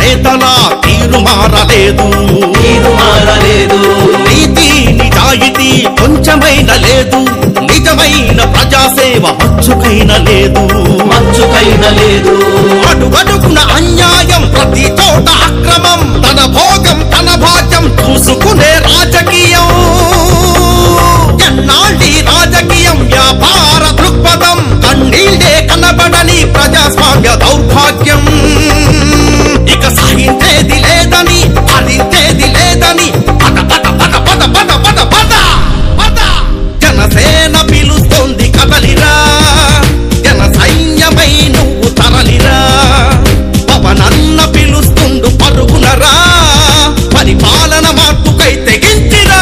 నేతల తీరు మారలేదు, నీతి నిజాయితీ కొంచెమైనా లేదు, నిజమైన ప్రజాసేవ మచ్చుకైనా లేదు, అడుగడుగున అన్యాయం, ప్రతి చోట అక్రమం, తన భోగం తన భాగ్యం చూసుకునే రాజకీయం. ఎన్నాళ్ళీ రాజకీయం వ్యాపార దృక్పథం, కన్నీళ్ళే కనబడని ప్రజాస్వామ్య దౌర్భాగ్యం. ఇక సహించేది లేదని, భరించేది లేదని పద పద పద పద పద పద పద పద జనసేన పిలుస్తోంది కదలిరా, జన సైన్యమై నువ్వు తరలిరా, పవనన్న పిలుస్తుండు పరుగునరా, పరిపాలన మార్పుకై తెగించిరా.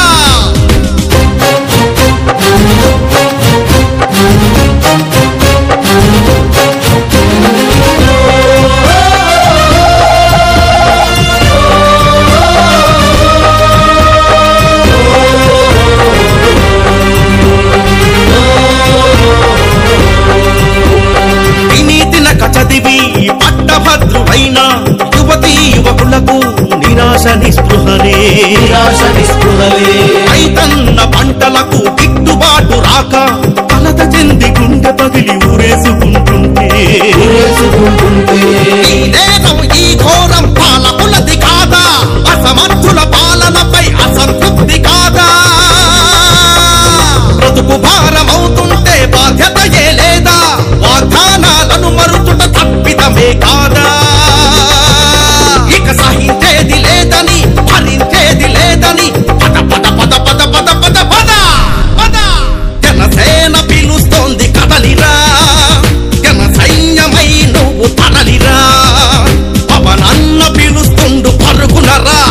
చదివి పట్టభద్రుడైన యువతీ యువకులకు నిరాశ నిస్పృహలే, రైతన్న పంటలకు గిట్టుబాటు రాక కలత చెంది గుండె పగిలి ఊరేసుకుంటుంటే, ఈ నేరం ఈ ఘోరం పాలకులది కాదా, అసమర్థుల పాలనపై అసంతృప్తి కాదా, బ్రతుకు భారమవుతుంటే బాధ్యత ఏ లేదా, వాగ్దానాలను మరుచుట తప్పిదమే కాదా. ఇక సహించేది లేదని, భరించేది లేదని పద పద పద పద పద పద పద పద జనసేన పిలుస్తోంది కదలిరా, జన సైన్యమై నువ్వు తరలిరా, పవనన్న పిలుస్తుండు పరుగునరా,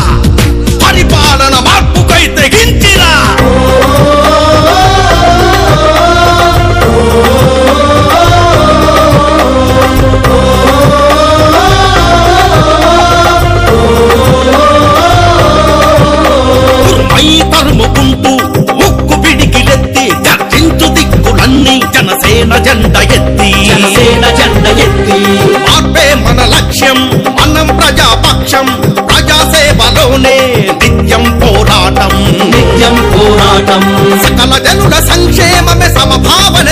పరిపాలన మార్పుకై తెగించిరా. తరుముకుంటూ ముక్కు పిడికిలెత్తి గర్జించు దిక్కులన్నీ జనసేన జెండ ఎత్తి, మార్పే మన లక్ష్యం, మనం ప్రజాపక్షం, ప్రజాసేవలోనే నిత్యం పోరాటం, సకల జనుల సంక్షేమమే సమభావన